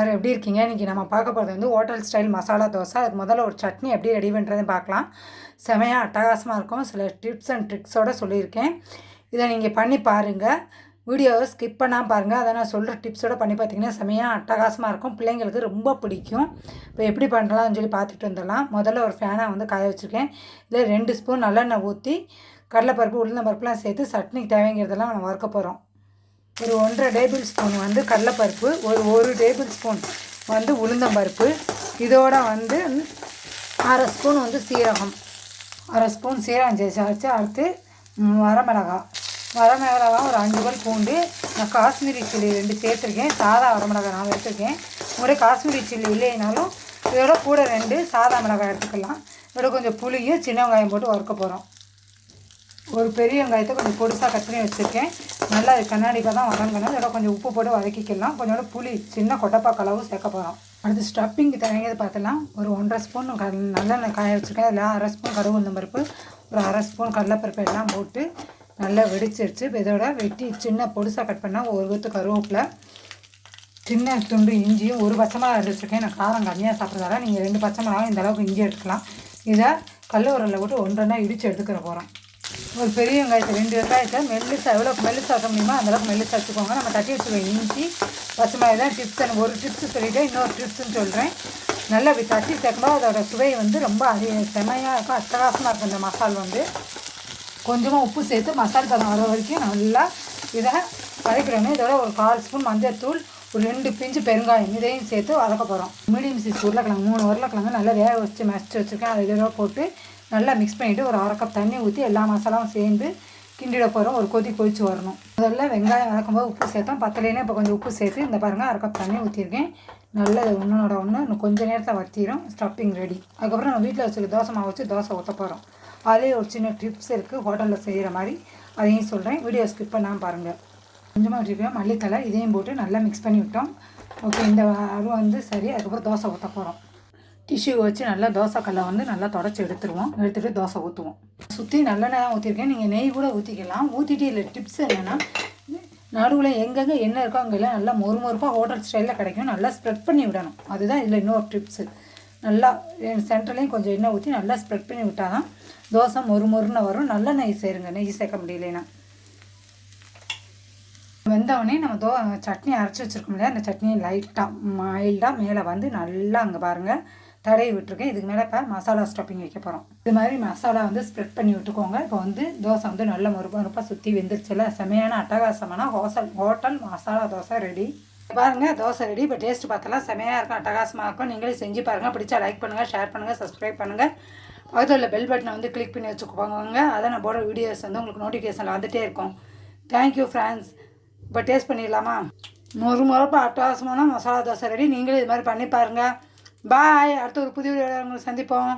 வேறு எப்படி இருக்கீங்க? இன்றைக்கி நம்ம பார்க்க போகிறது வந்து ஹோட்டல் ஸ்டைல் மசாலா தோசை. அதுக்கு முதல்ல ஒரு சட்னி எப்படி ரெடி பண்ணுறதுன்னு பார்க்கலாம். செமையாக அட்டகாசமாக இருக்கும். சில டிப்ஸ் அண்ட் ட்ரிக்ஸோடு சொல்லியிருக்கேன். இதை நீங்கள் பண்ணி பாருங்கள். வீடியோவை ஸ்கிப் பண்ணாமல் பாருங்கள். அதை நான் சொல்கிற டிப்ஸோடு பண்ணி பார்த்தீங்கன்னா செமையாக அட்டகாசமாக இருக்கும். பிள்ளைங்களுக்கு ரொம்ப பிடிக்கும். இப்போ எப்படி பண்ணலாம்னு சொல்லி பார்த்துட்டு வந்துடலாம். முதல்ல ஒரு ஃபேனை வந்து காய வச்சுருக்கேன். இதில் 2 ஸ்பூன் நல்லெண்ணெய் ஊற்றி கடலைப்பருப்பு உளுந்தம்பருப்புலாம் சேர்த்து சட்னிக்கு தேவைங்கிறதெல்லாம் நம்ம வறுக்க போகிறோம். ஒரு 1.5 டேபிள் ஸ்பூன் வந்து கடலைப்பருப்பு, ஒரு டேபிள் ஸ்பூன் வந்து உளுந்தம்பருப்பு, இதோட வந்து 1/2 ஸ்பூன் வந்து சீரகம், 1/2 ஸ்பூன் சீரகம் சேர்த்து அடுத்து வரமிளகா ஒரு 5 பல் பூண்டு, நான் காஷ்மீரி சில்லி 2 சேர்த்துருக்கேன். சாதா வரமிளகா 4 எடுத்துருக்கேன். உங்களுடைய காஷ்மீரி சில்லி இல்லைனாலும் இதோட கூட 2 சாதா மிளகாய் எடுத்துக்கலாம். இதோட கொஞ்சம் புளியும் சின்ன வெங்காயம் போட்டு வறுக்க போகிறோம். ஒரு பெரிய வெங்காயத்தை கொஞ்சம் பொடிசாக கட் பண்ணி வச்சுருக்கேன். நல்லா அது கண்ணாடிக்காக தான் வதங்கணும். இதோட கொஞ்சம் உப்பு போட்டு வதக்கிக்கலாம். கொஞ்சோட புளி சின்ன கொட்டைப்பாக்கு அளவு சேர்க்க போகிறோம். அடுத்து ஸ்டப்பிங்க்கு தேவைங்கிறது பார்த்துலாம். ஒரு 1.5 ஸ்பூன் நல்லெண்ணெய் காய வச்சுருக்கேன். அதில் 1/2 ஸ்பூன் கடுகு உளுந்தம்பருப்பு, ஒரு 1/2 ஸ்பூன் கடலைப்பருப்பு எல்லாம் போட்டு நல்லா வெடிச்சிருச்சு. இப்போ இதோட வெட்டி சின்ன பொடிசாக கட் பண்ணால் ஒரு கொத்து கருவேப்பிலை, சின்ன துண்டு இஞ்சியும், ஒரு பச்சை மிளகா எடுத்துருக்கேன். நான் காரம் கம்மியாக சாப்பிட்றதால நீங்கள் 2 பச்சை மிளகா இந்த அளவுக்கு இஞ்சி எடுத்துக்கலாம். இதை கல் உரலில் போட்டு ஒன்றா இடித்து எடுத்துக்கிற போகிறோம். ஒரு பெரிய வெங்காயத்தை 2 வெங்காயத்தை மெல்லிசாக எவ்வளோக்கு மெல்லிசாக வைக்க முடியுமோ அந்தளவுக்கு மெல்லிசாக வச்சுக்கோங்க. நம்ம தட்டி வச்சுக்கோங்க. இஞ்சி பச்சை மிளகாய் தான் டிப்ஸ். ஒரு டிப்ஸ் சொல்லிவிட்டேன், இன்னொரு டிப்ஸ்ன்னு சொல்கிறேன். நல்லா இப்படி தட்டி சேர்க்கும்போது அதோட சுவை வந்து ரொம்ப செமையாக இருக்கும், அட்டகாசமாக இருக்கும். இந்த மசால் வந்து கொஞ்சமாக உப்பு சேர்த்து மசால் பதம் வர வரைக்கும் நல்லா இதை வதக்கிடணும். இதோட ஒரு 1/4 ஸ்பூன் மஞ்சள்தூள், ஒரு 2 பிஞ்சு பெருங்காயம் இதையும் சேர்த்து வதக்க போகிறோம். மீடியம் சைஸ் உருளைக்கிழங்கு 3 உருளைக்கிழங்கு நல்லா வேக வச்சு மசிச்சு வச்சுருக்கேன். அதை இதோட போட்டு நல்லா மிக்ஸ் பண்ணிவிட்டு ஒரு 1/2 கப் தண்ணி ஊற்றி எல்லா மசாலாவும் சேர்ந்து கிண்டிட போகிறோம். ஒரு கொதிச்சு வரணும். முதல்ல வெங்காயம் வதக்கும்போது உப்பு சேர்த்தோம். பத்தலைன்னா இப்போ கொஞ்சம் உப்பு சேர்த்து இந்த பாருங்கள் 1/2 கப் தண்ணி ஊற்றிருக்கேன். நல்லா ஒன்றோட ஒன்று இன்னும் கொஞ்சம் நேரத்தில் வற்றிடும். Stuffing ready. அதுக்கப்புறம் நம்ம வீட்டில் வச்சுருக்க தோசை மாவு வச்சு தோசை ஊற்ற போகிறோம். அதே ஒரு சின்ன டிப்ஸ் இருக்குது ஹோட்டலில் செய்கிற மாதிரி, அதையும் சொல்கிறேன். வீடியோ ஸ்கிப் பண்ணாமல் பாருங்கள். கொஞ்சமாக வச்சுருக்கோம் மல்லித்தலை, இதையும் போட்டு நல்லா மிக்ஸ் பண்ணி விட்டோம். ஓகே, இந்த அருவா வந்து சரி. அதுக்கப்புறம் தோசை ஊற்ற போகிறோம். டிஷ்யூ வச்சு நல்லா தோசைக்கல்லை வந்து நல்லா தொடச்சி எடுத்துகிட்டு தோசை ஊற்றுவோம். சுற்றி நல்லெண்ணெய் தான் ஊற்றிருக்கேன். நீங்கள் நெய் கூட ஊற்றிக்கலாம். ஊற்றிட்டு இல்லை டிப்ஸ் என்னென்னா, நடுவில் எங்கெங்கே எண்ணெய் இருக்கோ அங்கெல்லாம் நல்லா மொறுமொறுப்பாக ஹோட்டல் ஸ்டைலில் கிடைக்கும். நல்லா ஸ்ப்ரெட் பண்ணி விடணும். அதுதான் இதில் இன்னொரு டிப்ஸு. நல்லா சென்டர்லேயும் கொஞ்சம் எண்ணெய் ஊற்றி நல்லா ஸ்ப்ரெட் பண்ணி விட்டால் தான் தோசை மொறுமொறுன்னு வரும். நல்ல நெய் சேருங்க, நெய் சேர்க்க முடியலைன்னா. வெந்தவொடனே நம்ம சட்னி அரைச்சி வச்சுருக்கோம் இல்லையா, அந்த சட்னியை லைட்டாக மைல்டாக மேலே வந்து நல்லா அங்கே பாருங்கள் தடவி விட்டுருக்கேன். இதுக்கு மேலே இப்போ மசாலா ஸ்டப்பிங் வைக்க போகிறோம். இது மாதிரி மசாலா வந்து ஸ்ப்ரெட் பண்ணி விட்டுக்கோங்க. இப்போ வந்து தோசை வந்து நல்ல மொறுப்பாக சுற்றி வெந்துருச்சுல, செமையான அட்டகாசமான ஹோட்டல் மசாலா தோசை ரெடி. பாருங்கள் தோசை ரெடி. இப்போ டேஸ்ட்டு பார்த்தலாம் செமையாக இருக்கும், அட்டகாசமாக இருக்கும். நீங்களே செஞ்சு பாருங்கள். பிடிச்சா லைக் பண்ணுங்கள், ஷேர் பண்ணுங்கள், சப்ஸ்கிரைப் பண்ணுங்கள். பக்கத்தில் பெல் பட்டனை வந்து கிளிக் பண்ணி வச்சுக்கோங்க. அதை நான் போடுற வீடியோஸ் வந்து உங்களுக்கு நோட்டிஃபிகேஷனில் வந்துகிட்டே இருக்கும். Thank you friends. இப்போ டேஸ்ட் பண்ணிடலாமா? மொறுமொறுப்பாக அட்டகாசமான மசாலா தோசை ரெடி. நீங்களே இது மாதிரி பண்ணி பாருங்கள். பாய். அடுத்த ஒரு புதிய வீடியோவில் உங்களை சந்திப்போம்.